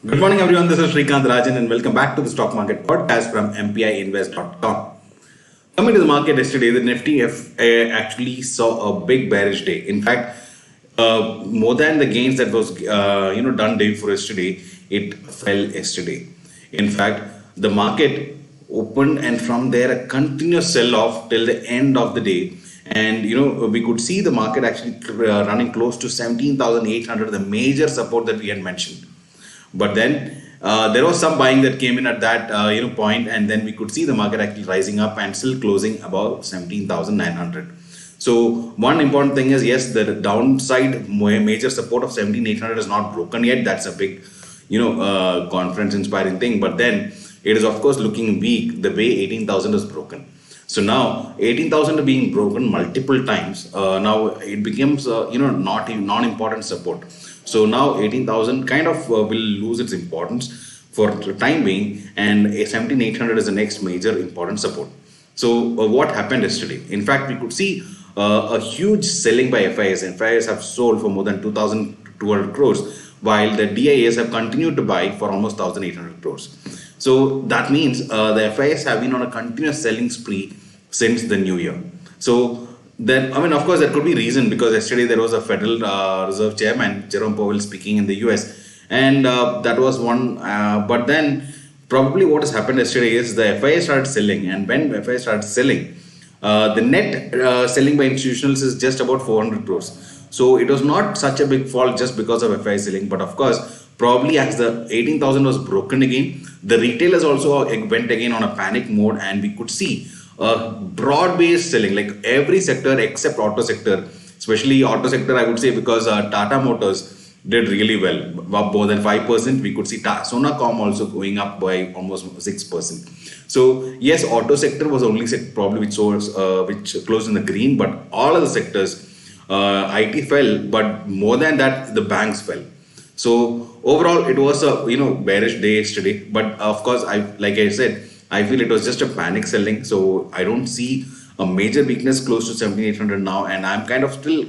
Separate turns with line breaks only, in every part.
Good morning, everyone. This is Srikant, Rajan, and welcome back to the Stock Market Podcast from MPIinvest.com. Coming to the market yesterday, the Nifty actually saw a big bearish day. In fact, more than the gains that was done day before yesterday, it fell yesterday. In fact, the market opened and from there a continuous sell-off till the end of the day. And we could see the market actually running close to 17,800, the major support that we had mentioned. But then there was some buying that came in at that point, and then we could see the market actually rising up and still closing above 17,900. So one important thing is, yes, the downside major support of 17,800 is not broken yet. That's a big conference inspiring thing. But then it is of course looking weak the way 18,000 is broken. So now 18,000 being broken multiple times, now it becomes not non-important support. So now 18,000 kind of will lose its importance for the time being, and 17,800 is the next major important support. So what happened yesterday? In fact, we could see a huge selling by FIs. FIs have sold for more than 2,200 crores, while the DIAs have continued to buy for almost 1,800 crores. So that means the FIs have been on a continuous selling spree since the new year. So then, of course, there could be reason because yesterday there was a Federal Reserve Chairman, Jerome Powell, speaking in the US, and that was one. But then, probably what has happened yesterday is the FIA started selling, and when FIA started selling, the net selling by institutionals is just about 400 crores. So it was not such a big fall just because of FIA selling, but of course, probably as the 18,000 was broken again, the retailers also went again on a panic mode, and we could see broad-based selling, like every sector except auto sector, especially auto sector, I would say, because Tata Motors did really well, more than 5%. We could see Sonacom also going up by almost 6%. So yes, auto sector was only probably which closed in the green, but all other sectors, IT fell, but more than that, the banks fell. So overall, it was a bearish day yesterday. But of course, like I said, I feel it was just a panic selling. So I don't see a major weakness close to 17,800 now, and I'm still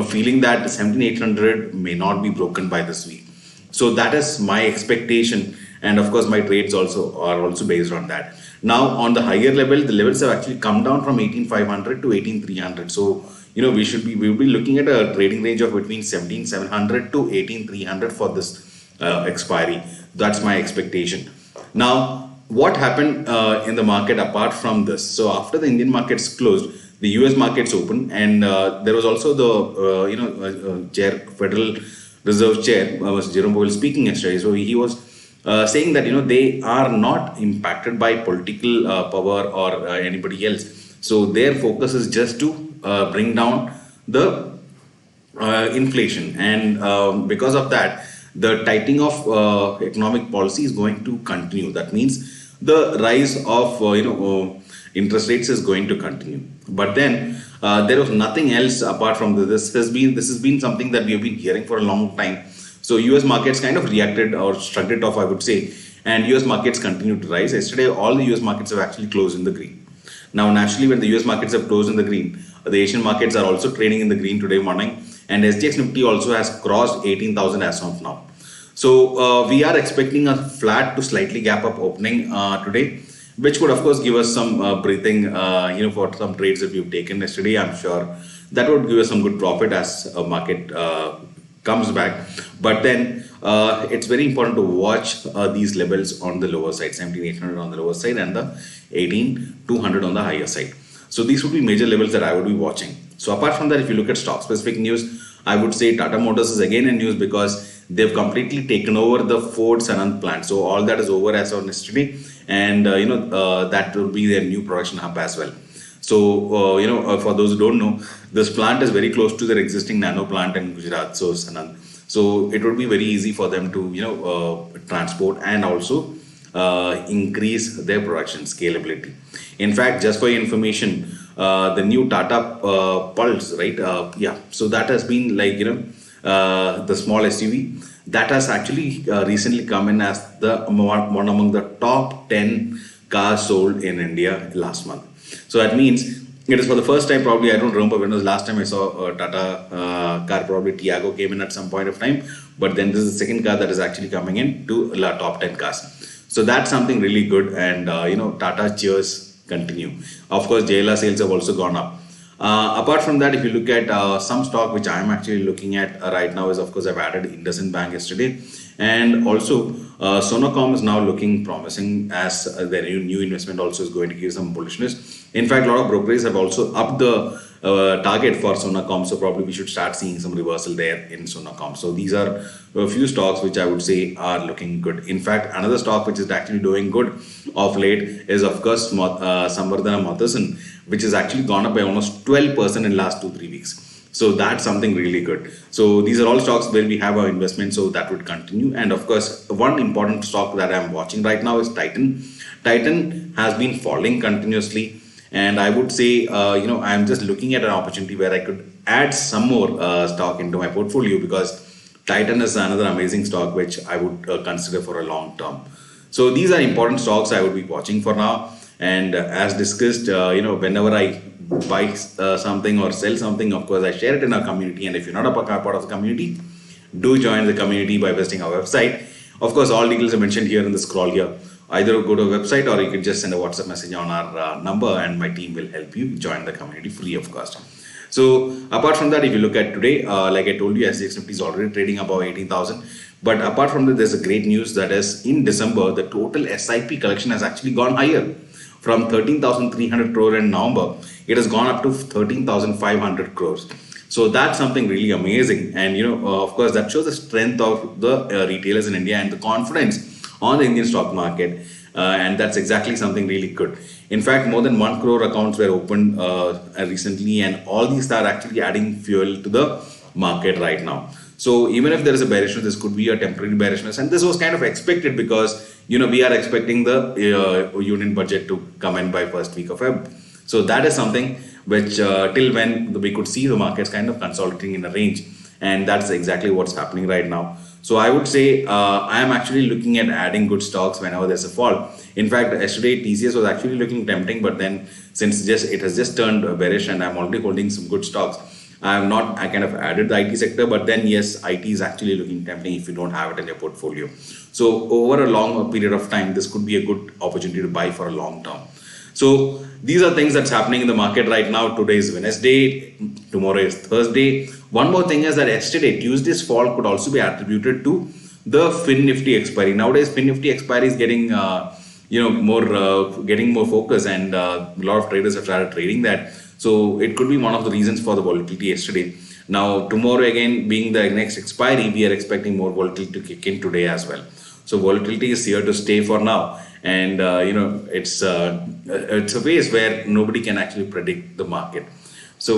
feeling that 17,800 may not be broken by this week. So that is my expectation, and of course my trades also are also based on that. Now on the higher level, the levels have actually come down from 18,500 to 18,300. So we'll be looking at a trading range of between 17,700 to 18,300 for this expiry. That's my expectation. Now, what happened in the market apart from this? So after the Indian markets closed, the US markets opened, and there was also the Federal Reserve Chair, was Jerome Powell, speaking yesterday. So he was saying that they are not impacted by political power or anybody else. So their focus is just to bring down the inflation, and because of that, the tightening of economic policy is going to continue. That means the rise of interest rates is going to continue. But then there was nothing else apart from this. This has been something that we have been hearing for a long time. So US markets kind of reacted or shrugged it off, I would say, and US markets continued to rise. Yesterday, all the US markets have actually closed in the green. Now, naturally, when the US markets have closed in the green, the Asian markets are also trading in the green today morning, and SGX Nifty also has crossed 18,000 as of now. So we are expecting a flat to slightly gap up opening today, which would of course give us some breathing, for some trades that we've taken yesterday. I'm sure that would give us some good profit as a market comes back. But then it's very important to watch these levels on the lower side, 17,800 on the lower side and the 18,200 on the higher side. So these would be major levels that I would be watching. So apart from that, if you look at stock specific news, I would say Tata Motors is again in news because they've completely taken over the Ford Sanand plant. So all that is over as of yesterday, and that will be their new production hub as well. So for those who don't know, this plant is very close to their existing nano plant in Gujarat, so Sanand. So it would be very easy for them to transport and also increase their production scalability. In fact, just for your information, the new Tata Pulse, right? So that has been like the small SUV that has actually recently come in as the one among the top 10 cars sold in India last month. So that means It is for the first time, probably, I don't remember when was the last time I saw a Tata car, probably Tiago came in at some point of time, but then this is the second car that is actually coming in to top 10 cars. So that's something really good, and Tata cheers continue. Of course, JLR sales have also gone up. Apart from that, if you look at some stock which I am actually looking at right now is, of course, I've added IndusInd Bank yesterday, and also Sonacom is now looking promising as their new investment also is going to give some bullishness. In fact, a lot of brokers have also upped the target for Sonacom, so probably we should start seeing some reversal there in Sonacom. So these are a few stocks which I would say are looking good. In fact, another stock which is actually doing good of late is, of course, Samvardhana Motherson, which has actually gone up by almost 12% in last 2-3 weeks. So that's something really good. So these are all stocks where we have our investment, so that would continue. And of course, one important stock that I'm watching right now is Titan. Titan has been falling continuously, and I would say, I'm just looking at an opportunity where I could add some more stock into my portfolio, because Titan is another amazing stock which I would consider for a long term. So these are important stocks I would be watching for now. And as discussed, whenever I buy something or sell something, of course, I share it in our community. And if you're not a part of the community, do join the community by visiting our website. Of course, all details are mentioned here in the scroll here. Either go to a website, or you can just send a WhatsApp message on our number, and my team will help you join the community free of cost. So apart from that, if you look at today, like I told you, SGX Nifty is already trading above 18,000. But apart from that, there's a great news, that is in December, the total SIP collection has actually gone higher. From 13,300 crore in November, it has gone up to 13,500 crores. So that's something really amazing. And, of course, that shows the strength of the retailers in India and the confidence on the Indian stock market. And that's exactly something really good. In fact, more than 1 crore accounts were opened recently, and all these are actually adding fuel to the market right now. So even if there is a bearishness, this could be a temporary bearishness, and this was kind of expected, because we are expecting the union budget to come in by first week of Feb. So that is something which till when we could see the markets kind of consolidating in a range, and that's exactly what's happening right now. So I would say I am actually looking at adding good stocks whenever there's a fall. In fact, yesterday TCS was actually looking tempting, but then since it has just turned bearish and I'm already holding some good stocks, I kind of added the IT sector, but then yes, IT is actually looking tempting if you don't have it in your portfolio. So over a long period of time, this could be a good opportunity to buy for a long term. So these are things that's happening in the market right now. Today is Wednesday, tomorrow is Thursday. One more thing is that yesterday, Tuesday's fall could also be attributed to the Fin Nifty expiry. Nowadays, Fin Nifty expiry is getting getting more focus, and a lot of traders have started trading that. So it could be one of the reasons for the volatility yesterday. Now tomorrow, again being the next expiry, we are expecting more volatility to kick in today as well. So volatility is here to stay for now, and it's a phase where nobody can actually predict the market. So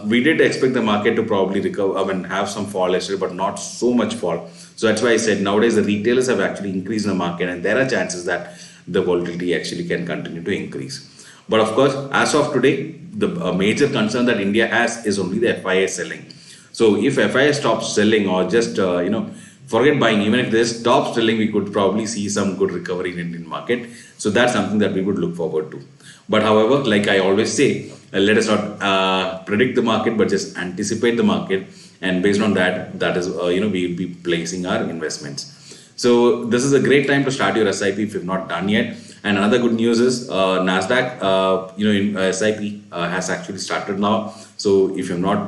we did expect the market to probably recover and have some fall yesterday, but not so much fall. So that's why I said nowadays the retailers have actually increased in the market, and there are chances that the volatility actually can continue to increase. But of course, as of today, the major concern that India has is only the FII selling. So if FII stops selling, or just forget buying, even if they stop selling, we could probably see some good recovery in Indian market. So that's something that we would look forward to. But however, like I always say, let us not predict the market, but just anticipate the market, and based on that is we will be placing our investments. So this is a great time to start your SIP if you've not done yet. And another good news is Nasdaq, SIP has actually started now. So if you've not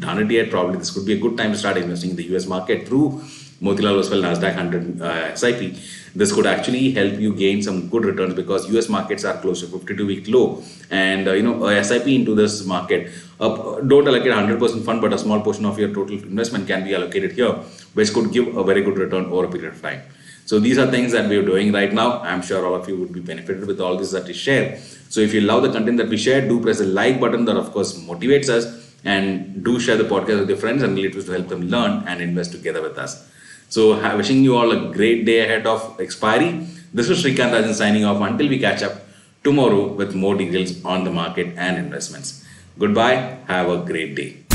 done it yet, probably this could be a good time to start investing in the US market through Motilal Oswal Nasdaq 100 SIP. This could actually help you gain some good returns, because US markets are close to 52-week low, and a SIP into this market. Don't allocate 100% fund, but a small portion of your total investment can be allocated here, which could give a very good return over a period of time. So these are things that we are doing right now. I'm sure all of you would be benefited with all this that we share. So if you love the content that we share, do press the like button. That of course motivates us, and do share the podcast with your friends and relatives to help them learn and invest together with us. So wishing you all a great day ahead of expiry. This is Srikant Rajan signing off until we catch up tomorrow with more details on the market and investments. Goodbye. Have a great day.